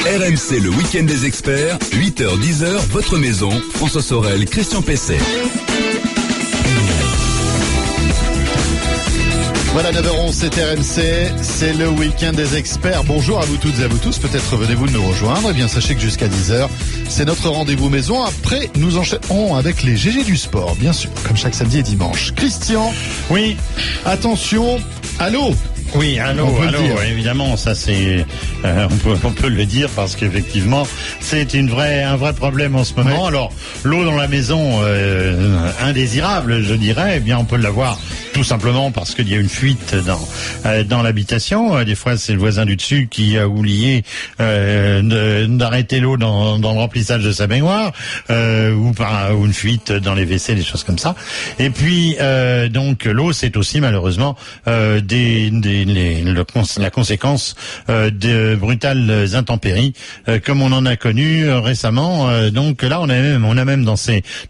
RMC, le week-end des experts, 8h-10h, votre maison, François Sorel, Christian Pesset. Voilà, 9h11, c'est RMC, c'est le week-end des experts. Bonjour à vous toutes et à vous tous, peut-être venez-vous de nous rejoindre. Eh bien, sachez que jusqu'à 10h, c'est notre rendez-vous maison. Après, nous enchaînerons avec les GG du sport, bien sûr, comme chaque samedi et dimanche. Christian. Oui. Attention, allô. Oui, allô, évidemment, ça c'est, on peut le dire parce qu'effectivement, c'est un vrai problème en ce moment. Ouais. Alors, l'eau dans la maison, indésirable, je dirais, eh bien, on peut l'avoir tout simplement parce qu'il y a une fuite dans l'habitation. Des fois, c'est le voisin du dessus qui a oublié d'arrêter l'eau dans le remplissage de sa baignoire, ou une fuite dans les WC, des choses comme ça. Et puis, donc, l'eau, c'est aussi malheureusement la conséquence de brutales intempéries, comme on en a connu récemment. Donc là, on a même dans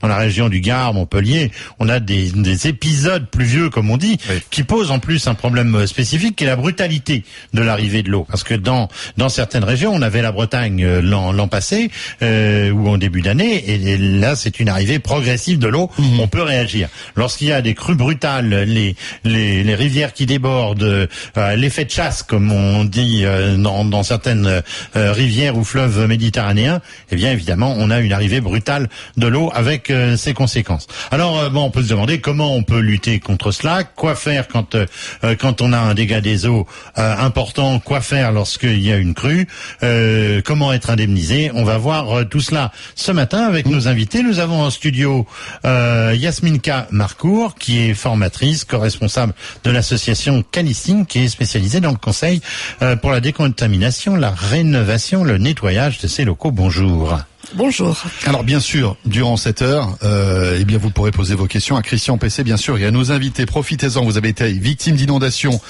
la région du Gard, Montpellier, on a des épisodes pluvieux, comme on dit, oui, qui posent en plus un problème spécifique, qui est la brutalité de l'arrivée de l'eau. Parce que dans certaines régions, on avait la Bretagne l'an passé, ou en début d'année, et là, c'est une arrivée progressive de l'eau. Mmh. On peut réagir. Lorsqu'il y a des crues brutales, les rivières qui débordent, l'effet de chasse, comme on dit dans certaines rivières ou fleuves méditerranéens, eh bien évidemment, on a une arrivée brutale de l'eau avec ses conséquences. Alors on peut se demander comment on peut lutter contre cela, quoi faire quand on a un dégât des eaux important, quoi faire lorsqu'il y a une crue, comment être indemnisé. On va voir tout cela ce matin avec nos invités. Nous avons en studio Yasminka Marcourt, qui est formatrice, co-responsable de l'association Calistine, qui est spécialisée dans le conseil pour la décontamination, la rénovation, le nettoyage de ces locaux. Bonjour. Bonjour. Alors bien sûr, durant cette heure, eh bien vous pourrez poser vos questions à Christian Pesset, bien sûr, et à nos invités. Profitez-en, vous avez été victime d'inondations,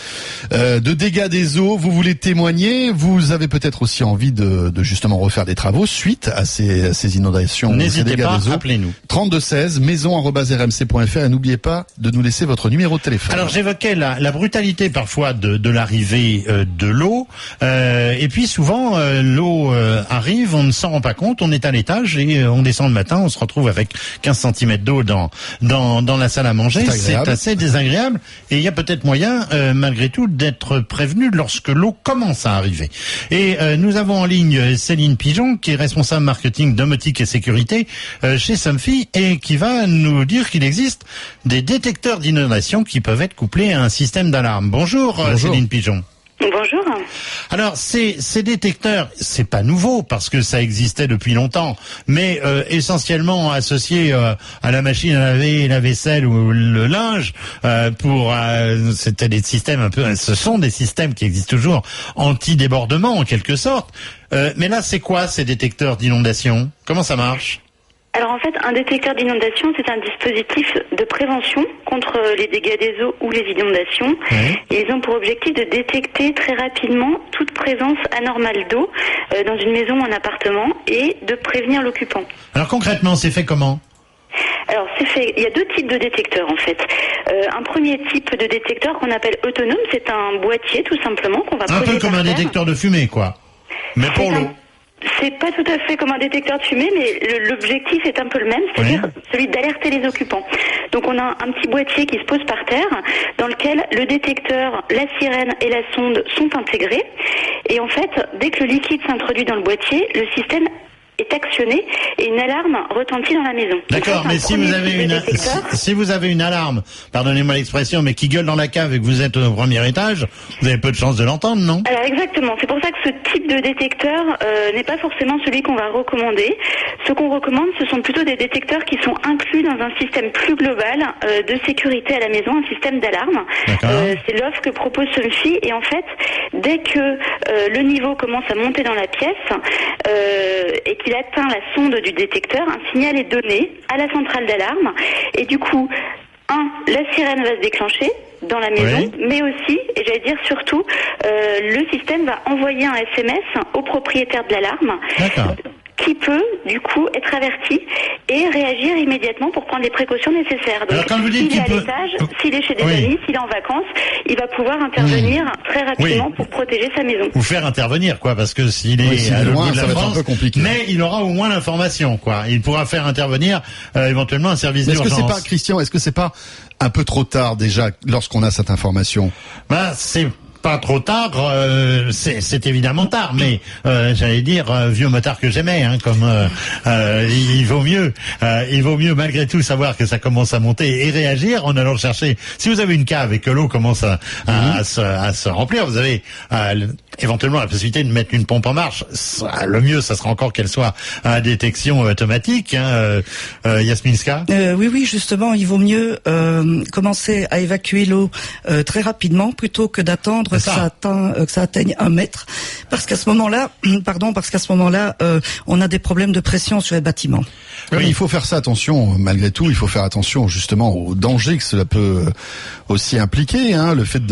de dégâts des eaux, vous voulez témoigner, vous avez peut-être aussi envie de justement refaire des travaux suite à ces inondations, n'hésitez ces dégâts pas, des eaux. Appelez-nous. 3216, maison@rmc.fr, et n'oubliez pas de nous laisser votre numéro de téléphone. Alors j'évoquais la brutalité parfois de l'arrivée de l'eau, et puis souvent l'eau arrive, on ne s'en rend pas compte, on est à l'étage et on descend le matin, on se retrouve avec 15 cm d'eau dans la salle à manger. C'est assez désagréable et il y a peut-être moyen, malgré tout, d'être prévenu lorsque l'eau commence à arriver. Et nous avons en ligne Céline Pigeon, qui est responsable marketing domotique et sécurité chez Somfy, et qui va nous dire qu'il existe des détecteurs d'inondation qui peuvent être couplés à un système d'alarme. Bonjour. Céline Pigeon. Bonjour. Alors ces détecteurs, c'est pas nouveau parce que ça existait depuis longtemps, mais essentiellement associés à la machine à laver, la vaisselle ou le linge. C'était des systèmes ce sont des systèmes qui existent toujours, anti-débordement en quelque sorte. Mais là, c'est quoi ces détecteurs d'inondation? Comment ça marche? Alors en fait, un détecteur d'inondation, c'est un dispositif de prévention contre les dégâts des eaux ou les inondations. Oui. Et ils ont pour objectif de détecter très rapidement toute présence anormale d'eau dans une maison ou un appartement et de prévenir l'occupant. Alors concrètement, c'est fait comment ? Alors c'est fait. Il y a deux types de détecteurs en fait. Un premier type de détecteur qu'on appelle autonome, c'est un boîtier tout simplement qu'on va poser par terre. Un peu comme un détecteur de fumée, quoi. Mais pour l'eau. C'est pas tout à fait comme un détecteur de fumée, mais l'objectif est un peu le même, c'est-à-dire celui d'alerter les occupants. Donc on a un petit boîtier qui se pose par terre, dans lequel le détecteur, la sirène et la sonde sont intégrés. Et en fait, dès que le liquide s'introduit dans le boîtier, le système est actionné et une alarme retentit dans la maison. D'accord, mais si vous avez une alarme, pardonnez-moi l'expression, mais qui gueule dans la cave et que vous êtes au premier étage, vous avez peu de chances de l'entendre, non? Alors exactement, c'est pour ça que ce type de détecteur n'est pas forcément celui qu'on va recommander. Ce qu'on recommande, ce sont plutôt des détecteurs qui sont inclus dans un système plus global de sécurité à la maison, un système d'alarme. C'est l'offre que propose Somfy, et en fait, dès que le niveau commence à monter dans la pièce et qu'il atteint la sonde du détecteur, un signal est donné à la centrale d'alarme, et du coup, la sirène va se déclencher dans la maison, mais aussi, et j'allais dire surtout, le système va envoyer un SMS au propriétaire de l'alarme qui peut du coup être averti et réagir immédiatement pour prendre les précautions nécessaires. Donc, alors, quand vous dites s'il est à qu'il peut... l'étage, s'il est chez des Oui. amis, s'il est en vacances, il va pouvoir intervenir très rapidement pour protéger sa maison. Ou faire intervenir, quoi, parce que s'il est s'il est à l'autre loin, bout de ça la va être un France, peu compliqué. mais il aura au moins l'information, quoi. Il pourra faire intervenir éventuellement un service Mais est-ce que d'urgence. c'est pas, Christian, est-ce que c'est pas un peu trop tard déjà lorsqu'on a cette information? Ben, c'est pas trop tard, c'est évidemment tard, mais j'allais dire vieux motard que j'aimais, hein, comme il vaut mieux malgré tout savoir que ça commence à monter et réagir en allant chercher. Si vous avez une cave et que l'eau commence à se remplir, vous avez éventuellement la possibilité de mettre une pompe en marche. Le mieux, ça sera encore qu'elle soit à détection automatique. Yasminska. Oui, justement, il vaut mieux commencer à évacuer l'eau très rapidement plutôt que d'attendre que ça atteigne 1 mètre, parce qu'à ce moment-là, on a des problèmes de pression sur les bâtiments. Oui, il faut faire ça attention, malgré tout, il faut faire attention justement aux dangers que cela peut aussi impliquer, hein, le fait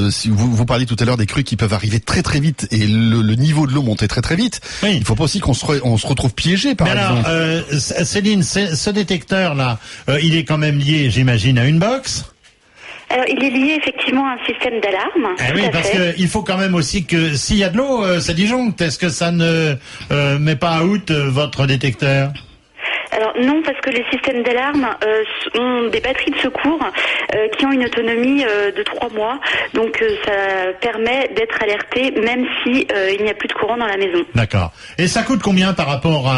si vous parliez tout à l'heure des crues qui peuvent arriver très très vite et le niveau de l'eau monter très très vite. Oui. Il faut pas aussi qu'on se retrouve piégé par exemple. Alors, Céline, ce détecteur-là, il est quand même lié, j'imagine, à une box. Alors, il est lié effectivement à un système d'alarme. Oui, parce que il faut quand même aussi que s'il y a de l'eau, ça disjoncte. Est-ce que ça ne met pas à out votre détecteur? Alors non, parce que les systèmes d'alarme ont des batteries de secours qui ont une autonomie de 3 mois. Donc ça permet d'être alerté même si il n'y a plus de courant dans la maison. D'accord. Et ça coûte combien par rapport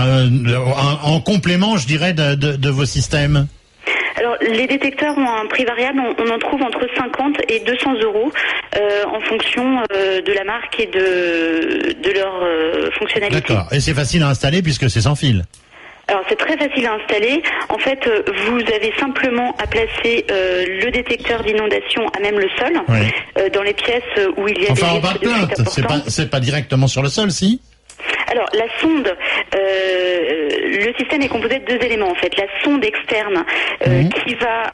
en complément, je dirais, de vos systèmes? Alors, les détecteurs ont un prix variable. On en trouve entre 50 et 200 euros en fonction de la marque et de leur fonctionnalité. D'accord. Et c'est facile à installer puisque c'est sans fil. Alors, c'est très facile à installer. En fait, vous avez simplement à placer le détecteur d'inondation à même le sol, dans les pièces où il y a des en bas de plainte. C'est pas directement sur le sol, si? Alors, la sonde, le système est composé de 2 éléments en fait. La sonde externe qui va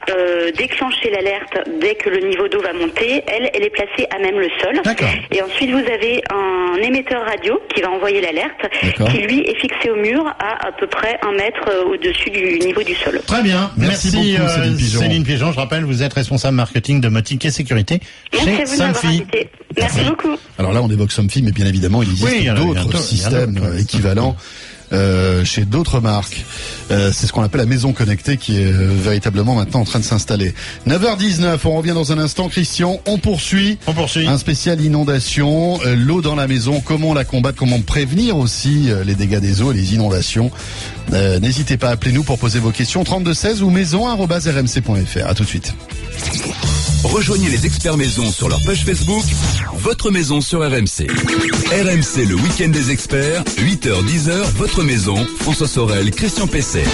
déclencher l'alerte dès que le niveau d'eau va monter, elle est placée à même le sol. D'accord. Et ensuite, vous avez un émetteur radio qui va envoyer l'alerte, qui lui est fixé au mur à peu près 1 mètre au-dessus du niveau du sol. Très bien. Merci beaucoup, Céline Pigeon. Je rappelle, vous êtes responsable marketing de Motique et Sécurité chez Somfy. Merci beaucoup. Alors là, on évoque Somfy, mais bien évidemment, il existe d'autres systèmes équivalents chez d'autres marques. C'est ce qu'on appelle la maison connectée qui est véritablement maintenant en train de s'installer. 9h19, on revient dans un instant. Christian, on poursuit. Un spécial inondation, l'eau dans la maison, comment la combattre, comment prévenir aussi les dégâts des eaux et les inondations. N'hésitez pas à appeler nous pour poser vos questions 3216 ou maison@rmc.fr. À tout de suite. Rejoignez les experts maison sur leur page Facebook, votre maison sur RMC. RMC, le week-end des experts, 8h-10h, votre maison, François Sorel, Christian Pesset.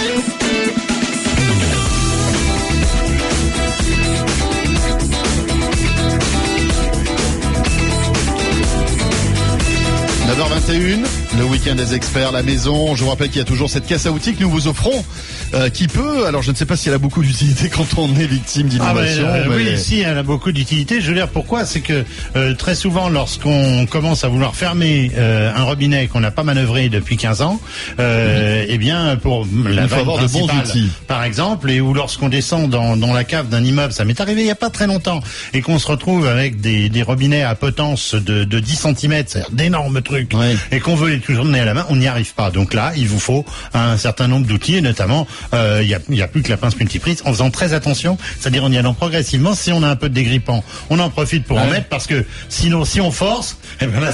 Le week-end des experts, la maison. Je vous rappelle qu'il y a toujours cette caisse à outils que nous vous offrons, qui peut, alors je ne sais pas si elle a beaucoup d'utilité quand on est victime d'inondation. Oui, si, elle a beaucoup d'utilité. Je veux dire pourquoi, c'est que très souvent, lorsqu'on commence à vouloir fermer un robinet qu'on n'a pas manœuvré depuis 15 ans, eh bien, pour la vanne principale, par exemple, et ou lorsqu'on descend dans la cave d'un immeuble, ça m'est arrivé il n'y a pas très longtemps, et qu'on se retrouve avec des robinets à potence de 10 cm, c'est-à-dire d'énormes trucs, et qu'on veut les toujours donner à la main, on n'y arrive pas. Donc là, il vous faut un certain nombre d'outils, et notamment, il y a plus que la pince multiprise, en faisant très attention, c'est-à-dire en y allant progressivement. Si on a un peu de dégrippant, on en profite pour en mettre, parce que sinon, si on force, eh ben là,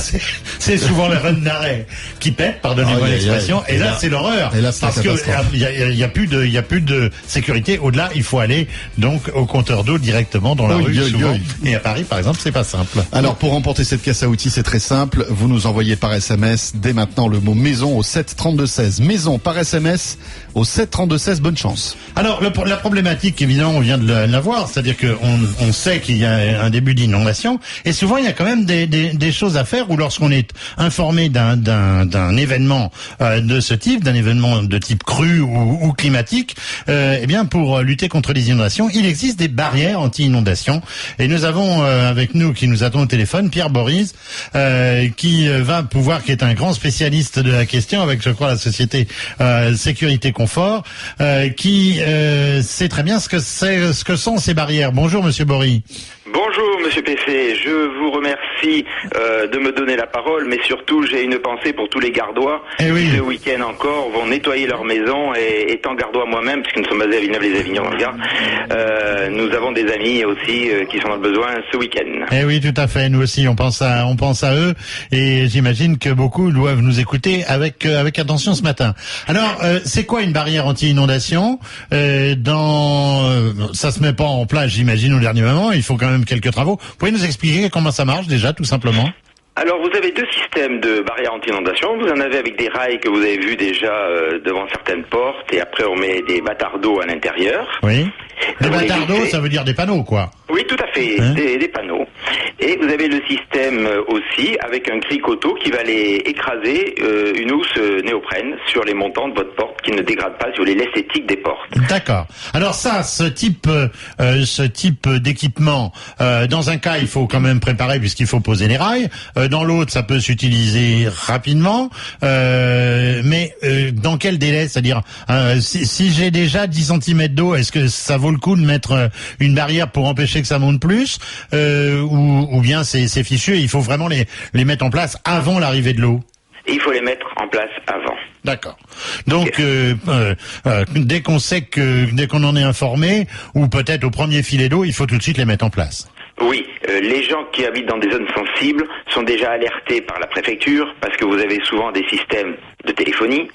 c'est souvent les rênes d'arrêt qui pètent, pardonnez-moi l'expression, et là, c'est l'horreur. Parce que il y a plus de sécurité. Au-delà, il faut aller donc au compteur d'eau directement dans la rue, souvent. Et à Paris, par exemple, c'est pas simple. Alors, pour remporter cette caisse à outils, c'est très simple. Vous nous envoyez par SMS dès maintenant le mot maison au 7 32 16. Maison par SMS au 7 32 32-16, bonne chance. Alors, la problématique, évidemment, on vient de la voir, c'est-à-dire qu'on sait qu'il y a un début d'inondation, et souvent, il y a quand même des choses à faire, ou lorsqu'on est informé d'un événement de ce type, d'un événement de type crue ou climatique, eh bien, pour lutter contre les inondations, il existe des barrières anti-inondation, et nous avons avec nous, qui nous attend au téléphone, Pierre Boris, qui est un grand spécialiste de la question, avec, je crois, la société Sécurité Confort, qui sait très bien ce que sont ces barrières. Bonjour, Monsieur Boris. Bonjour Monsieur PC, je vous remercie de me donner la parole, mais surtout j'ai une pensée pour tous les Gardois qui ce week-end encore vont nettoyer leur maison, et étant Gardois moi-même, puisque nous sommes basés à Villeneuve-les-Avignon dans le Gard, nous avons des amis aussi qui sont dans le besoin ce week-end. Eh oui, tout à fait, nous aussi on pense à eux, et j'imagine que beaucoup doivent nous écouter avec attention ce matin. Alors, c'est quoi une barrière anti-inondation? Ça se met pas en place, j'imagine, au dernier moment, il faut quand même quelques travaux. Vous pouvez nous expliquer comment ça marche déjà, tout simplement? Alors vous avez deux systèmes de barrières anti-inondation. Vous en avez avec des rails que vous avez vus déjà devant certaines portes, et après on met des bâtards d'eau à l'intérieur. Oui. Des bâtards d'eau, ça veut dire des panneaux, quoi. Oui, tout à fait, des panneaux. Et vous avez le système aussi avec un cricoto qui va aller écraser une housse néoprène sur les montants de votre porte, qui ne dégrade pas sur l'esthétique des portes. D'accord. Alors ça, ce type d'équipement, dans un cas, il faut quand même préparer puisqu'il faut poser les rails. Dans l'autre, ça peut s'utiliser rapidement. Mais dans quel délai? C'est-à-dire, si j'ai déjà 10 cm d'eau, est-ce que ça vaut le coup de mettre une barrière pour empêcher que ça monte plus, ou bien c'est fichu et il faut vraiment les mettre en place avant l'arrivée de l'eau? Il faut les mettre en place avant. D'accord. Donc dès qu'on en est informé, ou peut-être au premier filet d'eau, il faut tout de suite les mettre en place. Oui, les gens qui habitent dans des zones sensibles sont déjà alertés par la préfecture, parce que vous avez souvent des systèmes de téléphonie,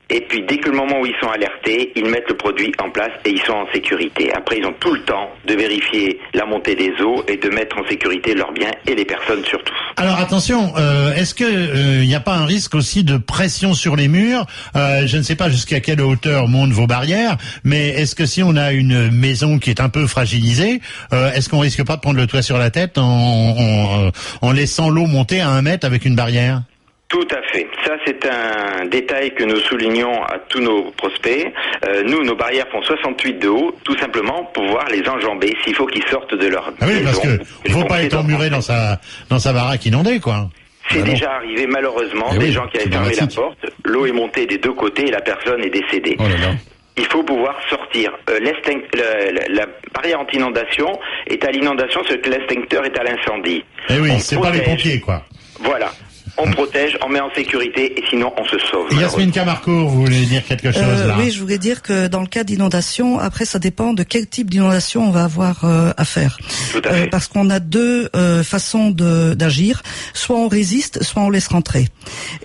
et puis dès que le moment où ils sont alertés, ils mettent le produit en place et ils sont en sécurité. Après, ils ont tout le temps de vérifier la montée des eaux et de mettre en sécurité leurs biens et les personnes surtout. Alors attention, est-ce que il n'y a pas un risque aussi de pression sur les murs? Je ne sais pas jusqu'à quelle hauteur montent vos barrières, mais est-ce que si on a une maison qui est un peu fragilisée, est-ce qu'on risque pas de prendre le toit sur la tête en laissant l'eau monter à 1 mètre avec une barrière? Tout à fait. Ça, c'est un détail que nous soulignons à tous nos prospects. Nos barrières font 68 de haut, tout simplement pour pouvoir les enjamber s'il faut qu'ils sortent de leur maison. Oui, parce que faut pas être emmuré dans sa baraque inondée, quoi. C'est déjà arrivé, malheureusement, des gens qui avaient fermé la porte, l'eau est montée des deux côtés et la personne est décédée. Oh là là. Il faut pouvoir sortir. La barrière anti-inondation est à l'inondation ce que l'extincteur est à l'incendie. Eh oui, c'est pas les pompiers, quoi. Voilà. On protège, on met en sécurité, et sinon on se sauve. Yasmine Camarcourt, vous voulez dire quelque chose là? Oui, je voulais dire que dans le cas d'inondation, après ça dépend de quel type d'inondation on va avoir à faire. Tout à fait. Parce qu'on a deux façons d'agir. Soit on résiste, soit on laisse rentrer.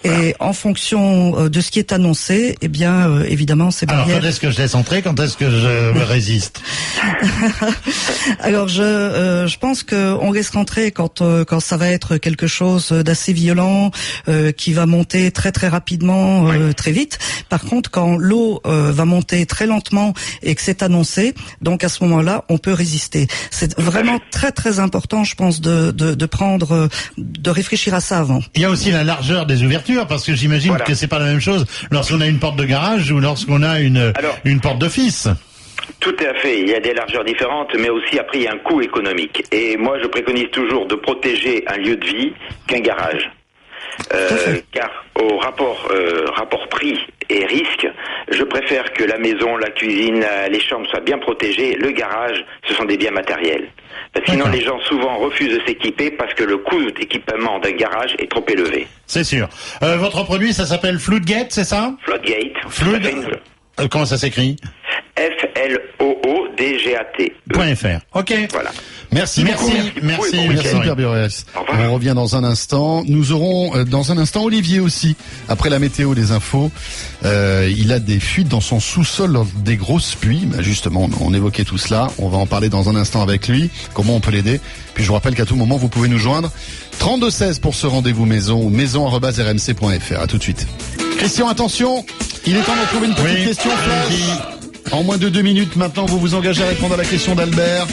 Et en fonction de ce qui est annoncé, eh bien évidemment ces barrières... Alors quand est-ce que je laisse entrer, quand est-ce que je me résiste? Alors je pense que on laisse rentrer quand ça va être quelque chose d'assez violent, qui va monter très très rapidement, très vite. Par contre, quand l'eau va monter très lentement et que c'est annoncé, donc à ce moment-là, on peut résister. C'est vraiment très très important, je pense, de réfléchir à ça avant. Il y a aussi la largeur des ouvertures, parce que j'imagine que c'est pas la même chose lorsqu'on a une porte de garage ou lorsqu'on a une porte d'office. Tout à fait, il y a des largeurs différentes, mais aussi après il y a un coût économique. Et moi je préconise toujours de protéger un lieu de vie qu'un garage. Car au rapport prix et risque, je préfère que la maison, la cuisine, les chambres soient bien protégées. Le garage, ce sont des biens matériels. Sinon, les gens souvent refusent de s'équiper parce que le coût d'équipement d'un garage est trop élevé. C'est sûr. Votre produit, ça s'appelle Floodgate, c'est ça? Floodgate. Comment ça s'écrit? FLOODGAT.fr. Ok. Voilà. Merci. Super Boris. On revient dans un instant. Nous aurons dans un instant Olivier aussi. Après la météo, les infos. Il a des fuites dans son sous-sol lors des grosses pluies. Justement, on évoquait tout cela. On va en parler dans un instant avec lui. Comment on peut l'aider. Puis je vous rappelle qu'à tout moment, vous pouvez nous joindre. 32-16 pour ce rendez-vous maison ou maison@rmc.fr. À tout de suite. Christian, attention, il est temps de trouver une petite question flash. En moins de 2 minutes maintenant, vous vous engagez à répondre à la question d'Albert.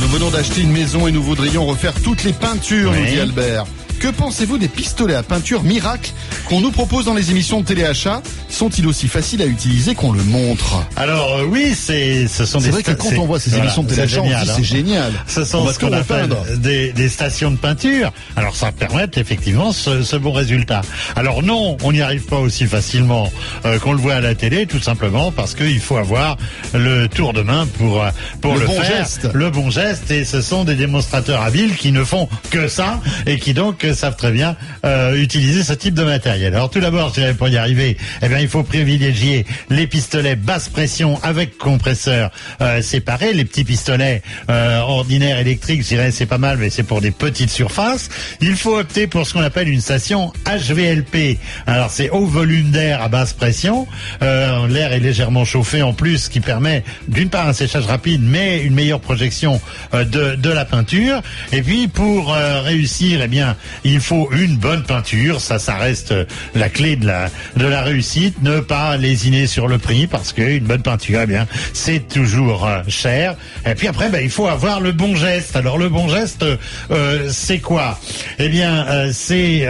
Nous venons d'acheter une maison et nous voudrions refaire toutes les peintures, nous dit Albert. Que pensez-vous des pistolets à peinture miracle qu'on nous propose dans les émissions de téléachat? Sont-ils aussi faciles à utiliser qu'on le montre? Alors oui, ce sont des. C'est vrai que quand on voit ces émissions de téléachat, on dit c'est génial. Ce sont ce qu'on appelle des stations de peinture. Alors ça permet effectivement ce bon résultat. Alors non, on n'y arrive pas aussi facilement qu'on le voit à la télé, tout simplement parce qu'il faut avoir le tour de main pour le bon faire, geste. le bon geste. Et ce sont des démonstrateurs habiles qui ne font que ça et qui donc savent très bien utiliser ce type de matériel. Alors tout d'abord, je dirais, pour y arriver, il faut privilégier les pistolets basse pression avec compresseur séparé. Les petits pistolets ordinaires électriques, je dirais, c'est pas mal, mais c'est pour des petites surfaces. Il faut opter pour ce qu'on appelle une station HVLP. Alors c'est haut volume d'air à basse pression. L'air est légèrement chauffé en plus, ce qui permet d'une part un séchage rapide, mais une meilleure projection de la peinture. Et puis pour réussir, il faut une bonne peinture. Ça reste la clé de la réussite. Ne pas lésiner sur le prix parce qu'une bonne peinture, c'est toujours cher. Et puis après, il faut avoir le bon geste. Alors le bon geste, c'est quoi? C'est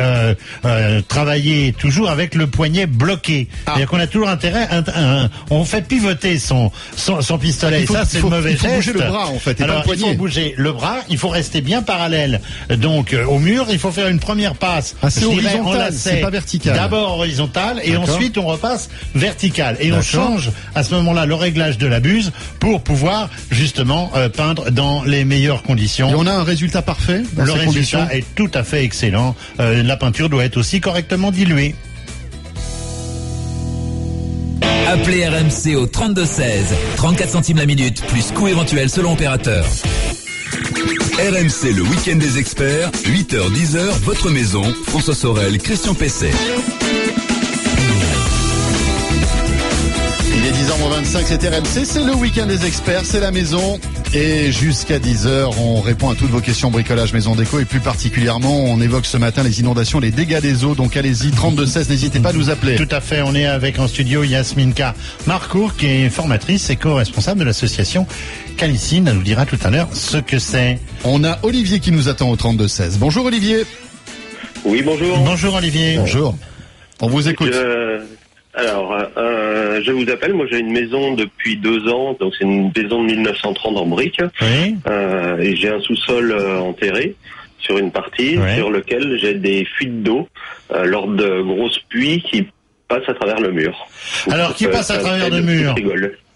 travailler toujours avec le poignet bloqué. C'est-à-dire qu'on a toujours intérêt, on fait pivoter son pistolet. Ça, c'est le mauvais geste. Il faut bouger le bras, en fait, et pas le poignet. Il faut bouger le bras. Il faut rester bien parallèle. Donc au mur, il faut faire une première passe. C'est horizontal, c'est pas vertical. D'abord horizontal et ensuite on repasse vertical. Et on change à ce moment-là le réglage de la buse pour pouvoir justement peindre dans les meilleures conditions. Et on a un résultat parfait dans ces conditions. Le résultat est tout à fait excellent. La peinture doit être aussi correctement diluée. Appelez RMC au 3216, 34 centimes la minute, plus coût éventuel selon opérateur. RMC, le week-end des experts, 8h-10h, votre maison, François Sorel, Christian Pesset. Il est 10h25, c'est RMC, c'est le week-end des experts, c'est la maison. Et jusqu'à 10h, on répond à toutes vos questions bricolage, maison déco. Et plus particulièrement, on évoque ce matin les inondations, les dégâts des eaux. Donc allez-y, 3216, n'hésitez pas à nous appeler. Tout à fait, on est avec en studio Yasminka Marcourt, qui est formatrice et co-responsable de l'association Calicine. Elle nous dira tout à l'heure ce que c'est. On a Olivier qui nous attend au 3216. Bonjour Olivier. Oui, bonjour. Bonjour Olivier. Bonjour. On vous écoute. Je vous appelle. Moi, j'ai une maison depuis 2 ans. Donc, c'est une maison de 1930 en briques. Oui. Et j'ai un sous-sol enterré sur une partie sur lequel j'ai des fuites d'eau lors de grosses pluies qui passent à travers le mur. Alors, qui passe à travers le mur?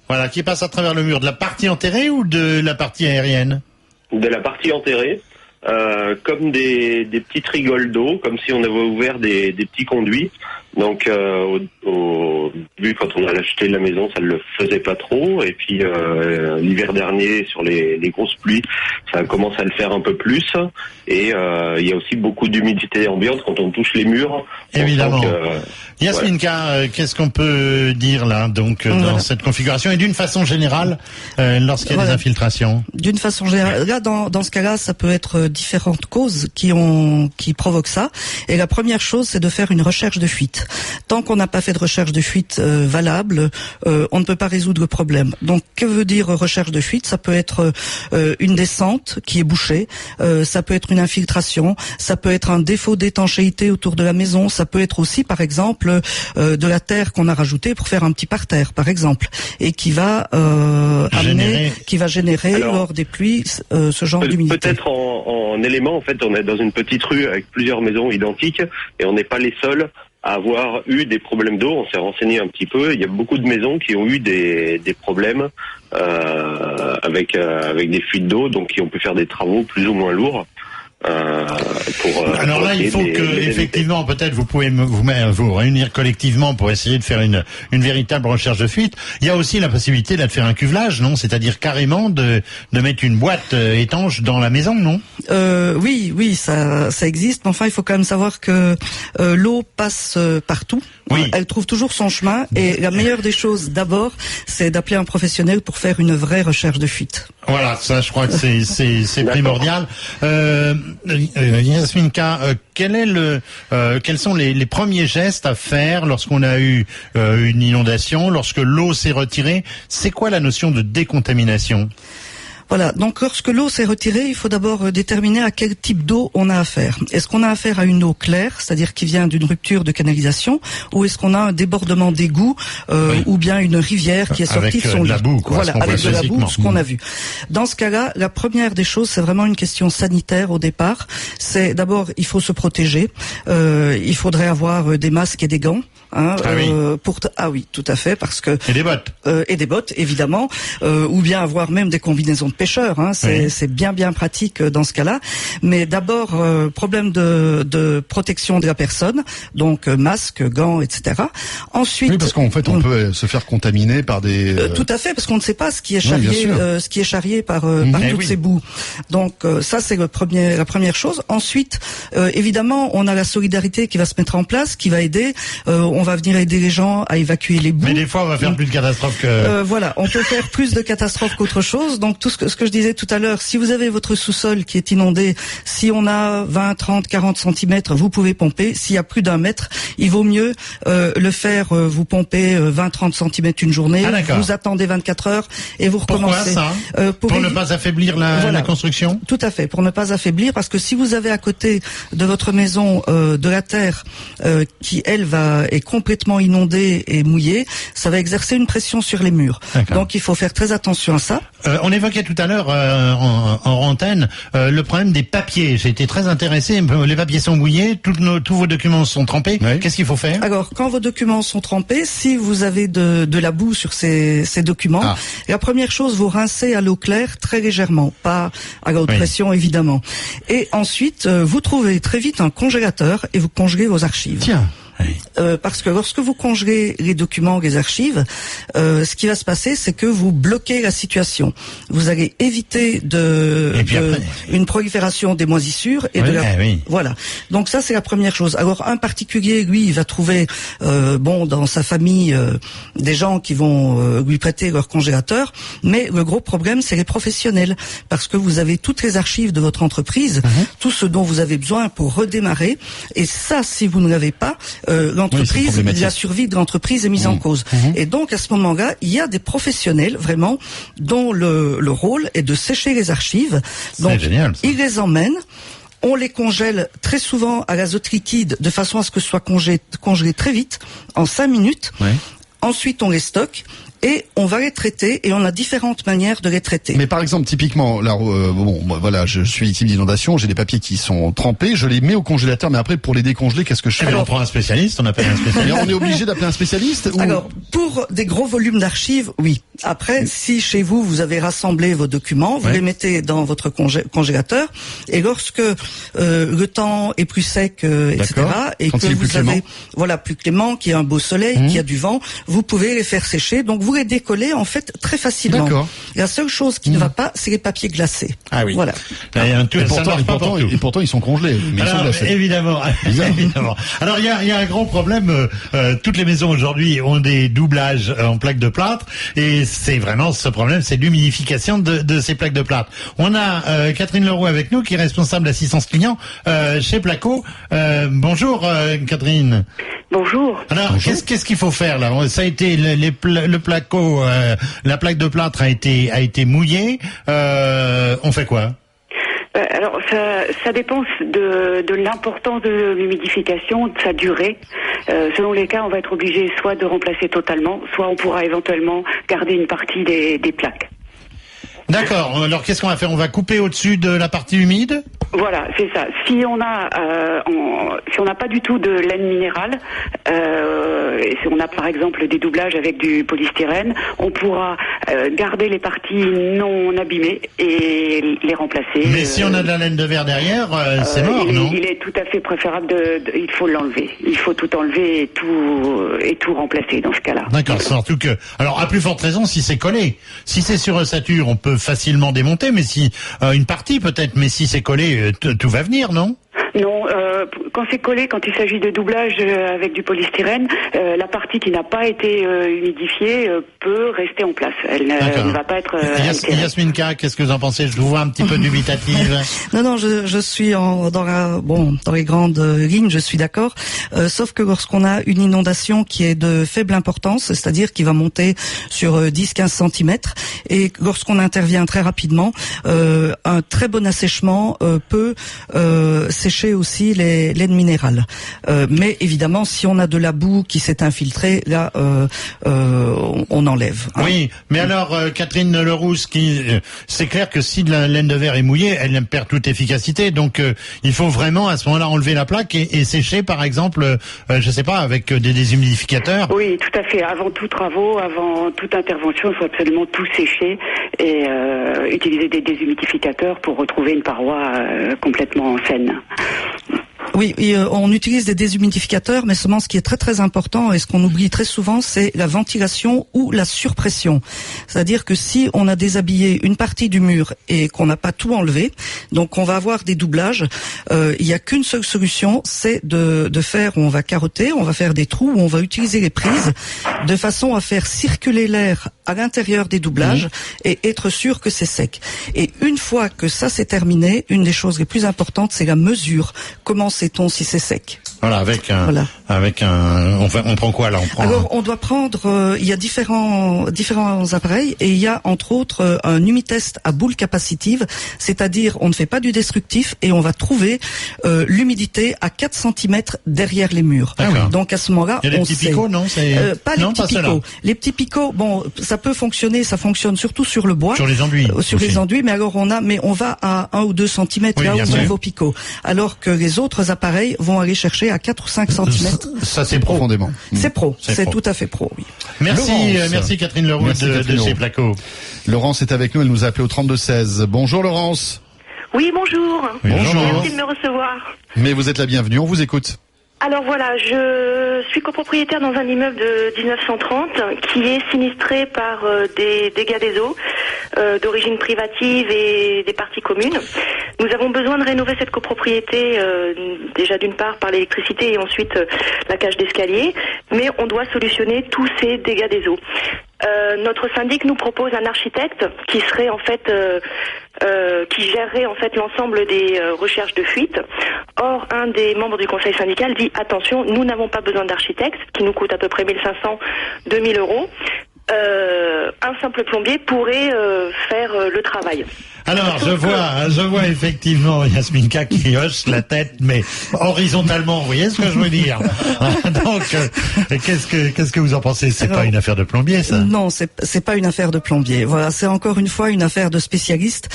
Voilà, qui passe à travers le mur. De la partie enterrée ou de la partie aérienne? De la partie enterrée. Comme des petites rigoles d'eau, comme si on avait ouvert des petits conduits. Donc au début, quand on a acheté la maison, ça ne le faisait pas trop. Et puis l'hiver dernier, sur les grosses pluies, ça commence à le faire un peu plus. Et il y a aussi beaucoup d'humidité ambiante quand on touche les murs. Évidemment. Yasminka, qu'est-ce qu'on peut dire là donc dans cette configuration et d'une façon générale lorsqu'il y a des infiltrations? D'une façon générale, là dans ce cas-là, ça peut être différentes causes qui provoquent ça. Et la première chose, c'est de faire une recherche de fuite. Tant qu'on n'a pas fait de recherche de fuite valable, on ne peut pas résoudre le problème. Donc, que veut dire recherche de fuite? Ça peut être une descente qui est bouchée, ça peut être une infiltration, ça peut être un défaut d'étanchéité autour de la maison, ça peut être aussi, par exemple, de la terre qu'on a rajoutée pour faire un petit parterre, par exemple, et qui va générer lors des pluies ce genre d'humidité. Peut-être en élément, en fait, on est dans une petite rue avec plusieurs maisons identiques et on n'est pas les seuls à avoir eu des problèmes d'eau. On s'est renseigné un petit peu. Il y a beaucoup de maisons qui ont eu des problèmes avec des fuites d'eau, donc qui ont pu faire des travaux plus ou moins lourds. Alors là, il faut que effectivement, peut-être vous pouvez vous réunir collectivement pour essayer de faire une véritable recherche de fuite. Il y a aussi la possibilité de faire un cuvelage, non? C'est-à-dire carrément de mettre une boîte étanche dans la maison, non? Oui, ça existe. Mais enfin, il faut quand même savoir que l'eau passe partout. Oui. Elle trouve toujours son chemin. Et la meilleure des choses, d'abord, c'est d'appeler un professionnel pour faire une vraie recherche de fuite. Voilà, ça, je crois que c'est primordial. Yasminka, quels sont les premiers gestes à faire lorsqu'on a eu une inondation, lorsque l'eau s'est retirée? C'est quoi la notion de décontamination? Voilà, donc lorsque l'eau s'est retirée, il faut d'abord déterminer à quel type d'eau on a affaire. Est-ce qu'on a affaire à une eau claire, c'est-à-dire qui vient d'une rupture de canalisation, ou est-ce qu'on a un débordement d'égout, ou bien une rivière qui est sortie de son lit? Avec de la boue, quoi. Voilà, avec de la boue, ce qu'on a vu. Dans ce cas-là, la première des choses, c'est vraiment une question sanitaire au départ. C'est d'abord, il faut se protéger. Il faudrait avoir des masques et des gants. Oui, tout à fait, parce que et des bottes évidemment, ou bien avoir même des combinaisons de pêcheurs, c'est bien pratique dans ce cas-là. Mais d'abord problème de protection de la personne, donc masque, gants, etc. Ensuite, oui, parce qu'en fait on peut se faire contaminer par des tout à fait, parce qu'on ne sait pas ce qui est charrié par toutes ces boues. Donc ça c'est la première chose. Ensuite, évidemment, on a la solidarité qui va se mettre en place, qui va aider. On va venir aider les gens à évacuer les boues. Mais des fois, on va faire plus de catastrophes que... Voilà, on peut faire plus de catastrophes qu'autre chose. Donc, tout ce que je disais tout à l'heure, si vous avez votre sous-sol qui est inondé, si on a 20, 30, 40 centimètres, vous pouvez pomper. S'il y a plus d'1 mètre, il vaut mieux le faire, vous pompez 20, 30 centimètres une journée, vous attendez 24 heures et vous recommencez. Pourquoi ça pour ne pas affaiblir la construction? Tout à fait, pour ne pas affaiblir, parce que si vous avez à côté de votre maison de la terre qui, elle, est complètement inondée et mouillée, ça va exercer une pression sur les murs. Donc il faut faire très attention à ça. On évoquait tout à l'heure en antenne le problème des papiers. J'ai été très intéressé. Les papiers sont mouillés, tous vos documents sont trempés. Oui. Qu'est-ce qu'il faut faire? Alors, quand vos documents sont trempés, si vous avez de la boue sur ces documents, la première chose, vous rincez à l'eau claire très légèrement, pas à la haute pression évidemment. Et ensuite, vous trouvez très vite un congélateur et vous congelez vos archives. Tiens. Parce que lorsque vous congelez les documents, les archives, ce qui va se passer, c'est que vous bloquez la situation. Vous allez éviter une prolifération des moisissures et voilà. Donc ça, c'est la première chose. Alors un particulier, lui, il va trouver dans sa famille des gens qui vont lui prêter leur congélateur, mais le gros problème, c'est les professionnels, parce que vous avez toutes les archives de votre entreprise, tout ce dont vous avez besoin pour redémarrer, et ça, si vous ne l'avez pas, l'entreprise, la survie de l'entreprise est mise en cause. Et donc à ce moment-là, il y a des professionnels vraiment dont le rôle est de sécher les archives. Donc génial, ils les emmènent. On les congèle très souvent à l'azote liquide de façon à ce que ce soit congelé très vite, en 5 minutes. Ensuite, on les stocke. Et on va les traiter, et on a différentes manières de les traiter. Mais par exemple, typiquement, là, je suis victime d'inondation, j'ai des papiers qui sont trempés, je les mets au congélateur, mais après, pour les décongeler, qu'est-ce que je fais? On prend un spécialiste, on appelle un spécialiste. On est obligé d'appeler un spécialiste Alors, pour des gros volumes d'archives, oui. Après, si chez vous, vous avez rassemblé vos documents, vous les mettez dans votre congélateur, et lorsque le temps est plus sec, etc., et quand que vous avez, plus clément, qu'il y a un beau soleil, qu'il y a du vent, vous pouvez les faire sécher. Donc, vous les décollez en fait très facilement. La seule chose qui ne va pas, c'est les papiers glacés. Ah oui. Voilà. Et pourtant, ils sont congelés. Mais alors, ils sont glacés. Évidemment. Alors il y a un gros problème. Toutes les maisons aujourd'hui ont des doublages en plaques de plâtre, et c'est vraiment ce problème, c'est l'humidification de ces plaques de plâtre. On a Catherine Leroux avec nous, qui est responsable d'assistance client chez Placo. Bonjour Catherine. Bonjour. Alors, qu'est-ce qu'il faut faire là? Ça a été le Placo, la plaque de plâtre a été mouillée. On fait quoi? Alors, ça dépend de l'importance de l'humidification, de sa durée. Selon les cas, on va être obligé soit de remplacer totalement, soit on pourra éventuellement garder une partie des plaques. D'accord. Alors, qu'est-ce qu'on va faire? On va couper au-dessus de la partie humide? Voilà, c'est ça. Si on n'a pas du tout de laine minérale, et si on a par exemple des doublages avec du polystyrène, on pourra garder les parties non abîmées et les remplacer. Mais si on a de la laine de verre derrière, c'est mort, non? Il est tout à fait préférable il faut l'enlever. Il faut tout enlever et tout remplacer dans ce cas-là. D'accord, surtout que, alors à plus forte raison si c'est collé. Si c'est sur ossature, on peut facilement démonter, mais si une partie peut-être, mais si c'est collé, tout va venir, non? Non, quand c'est collé, quand il s'agit de doublage avec du polystyrène, la partie qui n'a pas été humidifiée peut rester en place. Elle ne va pas être altérée. Yasminka, qu'est-ce que vous en pensez? Je vous vois un petit peu dubitative. Non, je suis dans les grandes lignes, je suis d'accord. Sauf que lorsqu'on a une inondation qui est de faible importance, c'est-à-dire qui va monter sur 10-15 cm, et lorsqu'on intervient très rapidement, un très bon assèchement peut sécher aussi les laines minérales. Mais évidemment, si on a de la boue qui s'est infiltrée, là, on enlève. Hein. Oui, mais alors, Catherine Lerousse, c'est clair que si de la laine de verre est mouillée, elle perd toute efficacité. Donc, il faut vraiment à ce moment-là enlever la plaque et sécher, par exemple, je sais pas, avec des déshumidificateurs. Oui, tout à fait. Avant tout travaux, avant toute intervention, il faut absolument tout sécher et utiliser des déshumidificateurs pour retrouver une paroi complètement saine. Oui, on utilise des déshumidificateurs, mais seulement ce qui est très très important et ce qu'on oublie très souvent, c'est la ventilation ou la surpression. C'est-à-dire que si on a déshabillé une partie du mur et qu'on n'a pas tout enlevé, donc on va avoir des doublages. Il n'y a qu'une seule solution, c'est de faire, on va carotter, on va faire des trous où on va utiliser les prises de façon à faire circuler l'air à l'intérieur des doublages et être sûr que c'est sec. Et une fois que ça c'est terminé, une des choses les plus importantes, c'est la mesure. Comment sait-on si c'est sec? Voilà, on prend quoi là? Alors, on doit prendre, il y a différents appareils et il y a entre autres un humitest à boule capacitive, c'est-à-dire on ne fait pas du destructif et on va trouver l'humidité à 4 cm derrière les murs. Donc à ce moment-là, il y a les petits picots, non? Pas les petits picots. Les petits picots, bon, ça peut fonctionner, ça fonctionne surtout sur le bois. Sur les enduits. Les enduits, mais alors on va à 1 ou 2 cm là où sont vos picots. Alors que les autres appareils vont aller chercher à 4 ou 5 cm. Ça c'est profondément. C'est pro, c'est tout à fait pro, oui. Merci Catherine Leroux de chez Placo. Laurence est avec nous, elle nous a appelé au 3216. Bonjour Laurence. Oui, bonjour. Bonjour. Merci de me recevoir. Mais vous êtes la bienvenue, on vous écoute. Alors voilà, je suis copropriétaire dans un immeuble de 1930 qui est sinistré par des dégâts des eaux d'origine privative et des parties communes. Nous avons besoin de rénover cette copropriété déjà d'une part par l'électricité et ensuite la cage d'escalier, mais on doit solutionner tous ces dégâts des eaux. Notre syndic nous propose un architecte qui serait en fait qui gérerait en fait l'ensemble des recherches de fuite. Or, un des membres du conseil syndical dit attention, nous n'avons pas besoin d'architecte, qui nous coûte à peu près 1500-2000 euros. Un simple plombier pourrait faire le travail. Alors, je vois effectivement Yasminka qui hoche la tête, mais horizontalement, vous voyez ce que je veux dire? Donc, qu'est-ce que vous en pensez? C'est pas une affaire de plombier, ça? Non, c'est pas une affaire de plombier. Voilà, c'est encore une fois une affaire de spécialiste,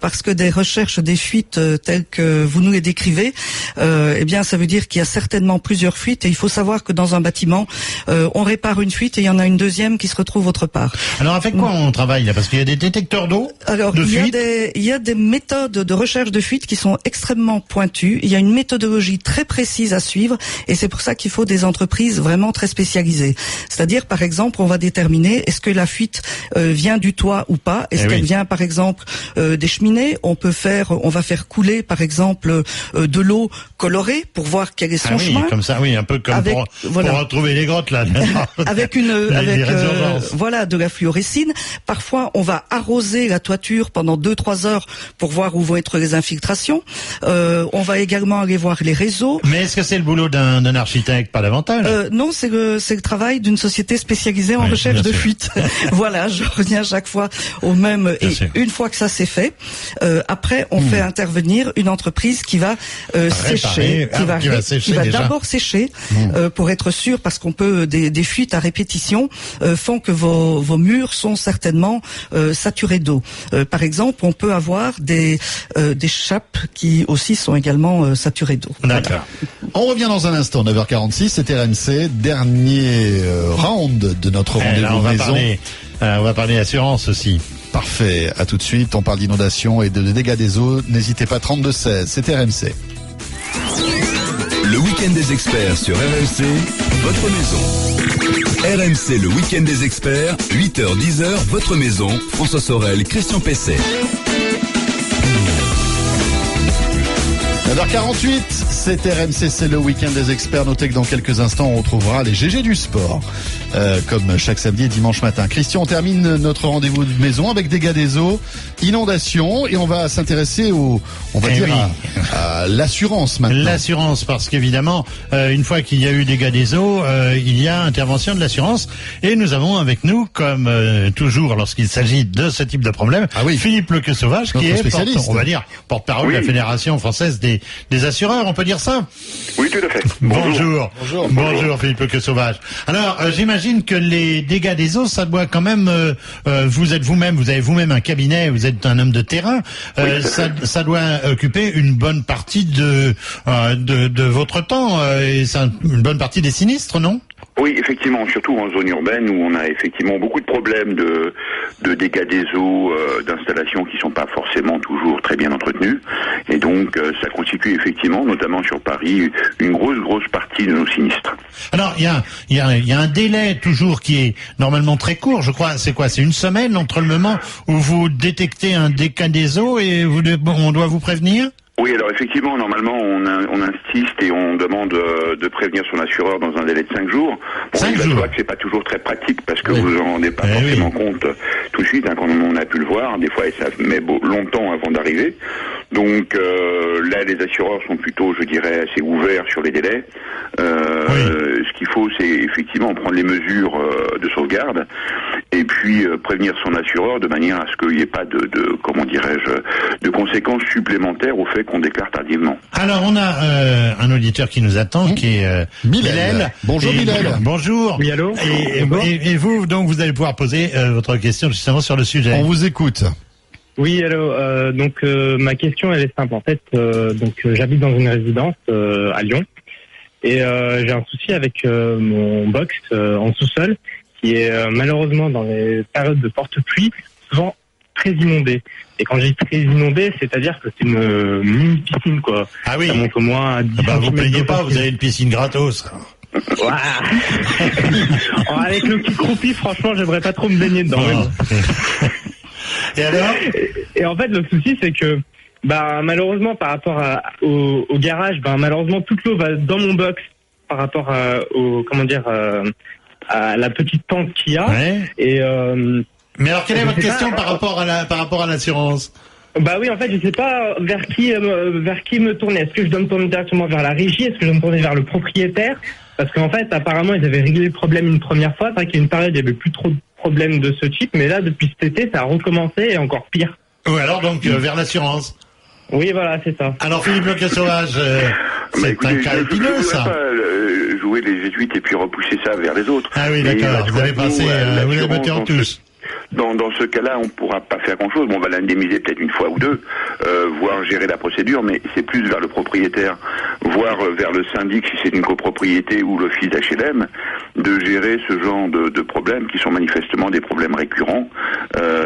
parce que des recherches des fuites telles que vous nous les décrivez, eh bien, ça veut dire qu'il y a certainement plusieurs fuites, et il faut savoir que dans un bâtiment, on répare une fuite et il y en a une deuxième qui se retrouve autre part. Alors, avec quoi on travaille là? Parce qu'il y a des détecteurs d'eau, de fuite. Il y a des méthodes de recherche de fuite qui sont extrêmement pointues. Il y a une méthodologie très précise à suivre et c'est pour ça qu'il faut des entreprises vraiment très spécialisées. C'est-à-dire, par exemple, on va déterminer est-ce que la fuite vient du toit ou pas. Est-ce qu'elle vient, par exemple, des cheminées. On va faire couler, par exemple, de l'eau colorée pour voir quel est son chemin. Comme ça, oui, un peu comme pour retrouver les grottes là. Avec de la fluorescine. Parfois, on va arroser la toiture pendant 2-3 heures pour voir où vont être les infiltrations. On va également aller voir les réseaux. Mais est-ce que c'est le boulot d'un architecte? Pas davantage. Non, c'est le travail d'une société spécialisée en recherche de fuite. Voilà, je reviens chaque fois au même. Une fois que ça c'est fait, après on fait intervenir une entreprise qui va sécher, qui va d'abord sécher pour être sûr, parce qu'on peut des fuites à répétition font que vos murs sont certainement saturés d'eau. Par exemple, on peut avoir des chapes qui aussi sont également saturées d'eau. D'accord. Voilà. On revient dans un instant, 9h46, c'est RMC, dernier round de notre rendez-vous maison. On va parler assurance aussi. Parfait, à tout de suite, on parle d'inondation et de dégâts des eaux, n'hésitez pas, 32-16, c'est RMC. Le week-end des experts sur RMC, votre maison. RMC, le week-end des experts, 8h-10h, votre maison. François Sorel, Christian Pesset. 9h48, c'est RMC, c'est le week-end des experts. Notez que dans quelques instants, on retrouvera les GG du sport, comme chaque samedi et dimanche matin. Christian, on termine notre rendez-vous de maison avec dégâts des eaux, inondations, et on va s'intéresser à l'assurance maintenant. L'assurance, parce qu'évidemment, une fois qu'il y a eu dégâts des eaux, il y a intervention de l'assurance, et nous avons avec nous, comme toujours lorsqu'il s'agit de ce type de problème, Philippe Lequeux-Sauvage, qui est porte-parole de la Fédération française des assureurs, on peut dire ça? Oui, tout à fait. Bonjour Philippe Lequeux-Sauvage. Alors, j'imagine que les dégâts des eaux, ça doit quand même, vous avez vous-même un cabinet, vous êtes un homme de terrain, ça doit occuper une bonne partie de votre temps, et c'est une bonne partie des sinistres, non? Oui, effectivement, surtout en zone urbaine où on a effectivement beaucoup de problèmes de dégâts des eaux, d'installations qui sont pas forcément toujours très bien entretenues, et donc ça constitue effectivement, notamment sur Paris, une grosse partie de nos sinistres. Alors il y a un délai toujours qui est normalement très court, je crois. C'est quoi? C'est une semaine entre le moment où vous détectez un dégât des eaux et on doit vous prévenir? Oui, alors effectivement, normalement, on insiste et on demande de prévenir son assureur dans un délai de 5 jours. Bon, il va se voir que c'est pas toujours très pratique parce que vous en rendez pas forcément compte tout de suite, hein, quand on a pu le voir. Des fois, ça met longtemps avant d'arriver. Donc là, les assureurs sont plutôt, je dirais, assez ouverts sur les délais. Ce qu'il faut, c'est effectivement prendre les mesures de sauvegarde et puis prévenir son assureur de manière à ce qu'il n'y ait pas de conséquences supplémentaires au fait qu'on déclare tardivement. Alors on a un auditeur qui nous attend, qui est Bilal. Bonjour Bilal. Bonjour. Oui, allô. Et vous, donc, vous allez pouvoir poser votre question justement sur le sujet. On vous écoute. Oui, allô. Ma question, elle est simple. En fait, j'habite dans une résidence à Lyon et j'ai un souci avec mon box en sous-sol qui est malheureusement dans les périodes de forte pluie souvent très inondé. Et quand je dis très inondé, c'est-à-dire que c'est une mini-piscine, quoi. Ah oui. Ça monte au moins à 10 vous plaignez pas, vous avez une piscine gratos. Avec le petit croupi, franchement, j'aimerais pas trop me baigner dedans. Et alors? Et en fait, le souci, c'est que, malheureusement, par rapport au garage, malheureusement, toute l'eau va dans mon box par rapport à la petite pente qu'il y a. Ouais. Et, mais alors, quelle est votre question par rapport à l'assurance? Oui, en fait, je sais pas vers qui me tourner. Est-ce que je dois me tourner directement vers la régie? Est-ce que je dois me tourner vers le propriétaire? Parce qu'en fait, apparemment, ils avaient réglé le problème une première fois. C'est vrai qu'il y a une période, il y avait plus trop de problèmes de ce type, mais là, depuis cet été, ça a recommencé et encore pire. Oui, alors donc, vers l'assurance. Oui, voilà, c'est ça. Alors, Philippe Lequeux-Sauvage, c'est un cas épineux, ça. Jouer les jésuites et puis repousser ça vers les autres. Ah oui, d'accord, vous avez passé, vous l'avez battu en touche. Dans ce cas-là, on ne pourra pas faire grand-chose. Bon, on va l'indemniser peut-être une fois ou deux, voire gérer la procédure, mais c'est plus vers le propriétaire, voire vers le syndic si c'est une copropriété ou l'office d'HLM, de gérer ce genre de problèmes qui sont manifestement des problèmes récurrents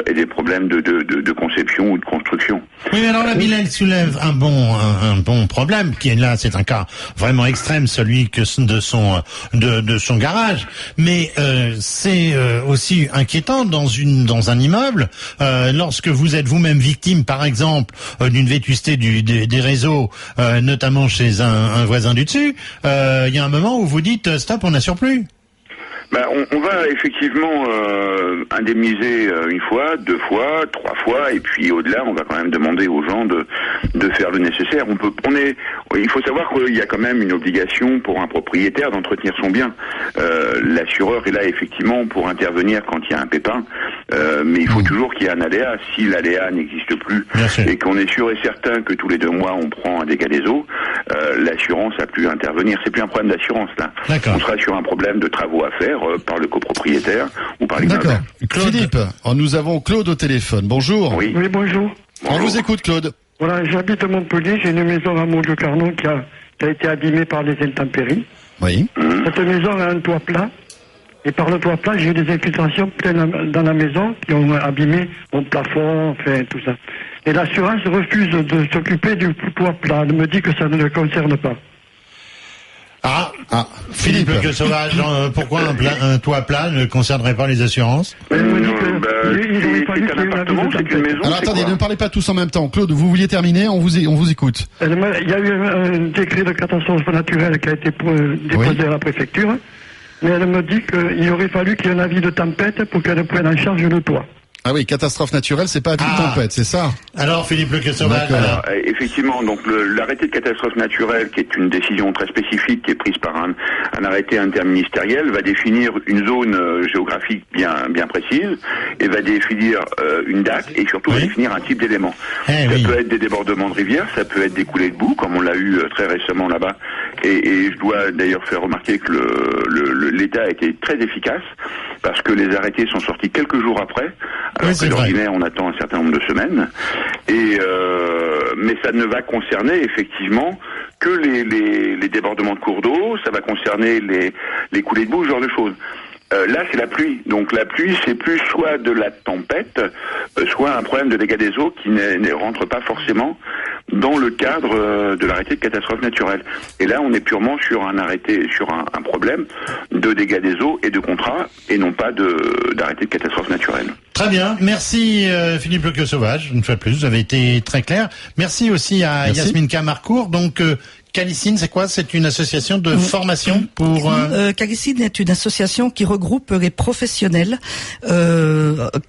et des problèmes de conception ou de construction. Oui, mais alors là, Bilal soulève un bon problème qui est là, c'est un cas vraiment extrême, celui de son garage, mais c'est aussi inquiétant dans un immeuble, lorsque vous êtes vous-même victime, par exemple, d'une vétusté des réseaux, notamment chez un voisin du dessus, il y a un moment où vous dites stop, on n'assure plus. On va effectivement indemniser une fois, 2 fois, 3 fois, et puis au-delà, on va quand même demander aux gens de faire le nécessaire. Il faut savoir qu'il y a quand même une obligation pour un propriétaire d'entretenir son bien. L'assureur est là effectivement pour intervenir quand il y a un pépin, mais il faut toujours qu'il y ait un aléa. Si l'aléa n'existe plus et qu'on est sûr et certain que tous les 2 mois on prend un dégât des eaux, l'assurance a plus à intervenir. C'est plus un problème d'assurance là. On sera sur un problème de travaux à faire par le copropriétaire ou par l'immeuble. D'accord. Philippe, nous avons Claude au téléphone. Bonjour. Oui, bonjour. On vous écoute, Claude. Voilà, j'habite à Montpellier, j'ai une maison à Mont-de-Carnon qui a été abîmée par les intempéries. Oui. Cette maison a un toit plat. Et par le toit plat, j'ai eu des infiltrations pleines dans la maison qui ont abîmé mon plafond, enfin tout ça. Et l'assurance refuse de s'occuper du toit plat. Elle me dit que ça ne le concerne pas. Philippe Le Queue Sauvage, pourquoi un toit plat ne concernerait pas les assurances? C'est un appartement, c'est une maison. Alors attendez, ne parlez pas tous en même temps. Claude, vous vouliez terminer, on vous écoute. Il y a eu un décret de catastrophe naturelle qui a été déposé à la préfecture, mais elle me dit qu'il aurait fallu qu'il y ait un avis de tempête pour qu'elle prenne en charge le toit. Ah oui, catastrophe naturelle, c'est pas avis de tempête, c'est ça? Alors, Philippe Le Queue Sauvage. Alors, effectivement, donc l'arrêté de catastrophe naturelle, qui est une décision très spécifique, qui est prise par un arrêté interministériel, va définir une zone géographique bien précise, et va définir une date, et surtout va définir un type d'élément. Ça peut être des débordements de rivière, ça peut être des coulées de boue, comme on l'a eu très récemment là-bas, et je dois d'ailleurs faire remarquer que l'État a été très efficace, parce que les arrêtés sont sortis quelques jours après, alors que d'ordinaire on attend un certain nombre de semaines, mais ça ne va concerner effectivement que les débordements de cours d'eau, ça va concerner les coulées de boue, ce genre de choses. Là, c'est la pluie. Donc la pluie, c'est plus soit de la tempête, soit un problème de dégâts des eaux qui ne rentre pas forcément dans le cadre de l'arrêté de catastrophe naturelle. Et là, on est purement sur un arrêté, sur un problème de dégâts des eaux et de contrat, et non pas d'arrêté de catastrophe naturelle. Très bien, merci Philippe Le Queue Sauvage, une fois de plus, vous avez été très clair. Merci aussi à Yasmine Camarcourt. Donc Calicine, c'est quoi? C'est une association de formation pour... Calicine est une association qui regroupe les professionnels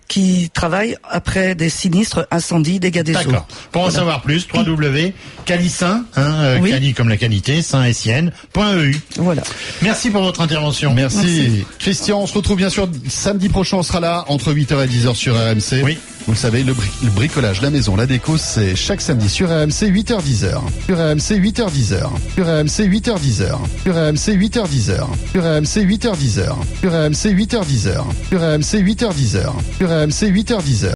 qui travaillent après des sinistres, incendies, dégâts des eaux. D'accord. Pour en savoir plus, www.calicin, Cali comme la qualité, saint-essienne.eu. Voilà. Merci pour votre intervention. Merci. Christian, on se retrouve bien sûr samedi prochain, on sera là entre 8h et 10h sur RMC. Oui. Vous le savez, le bricolage, la maison, la déco, c'est chaque samedi sur RMC 8h-10h. Sur RMC 8h-10h. Sur RMC 8h-10h. Sur RMC 8h-10h. Sur RMC 8h-10h. Sur RMC 8h-10h. Sur RMC 8h-10h. Sur RMC 8h-10h.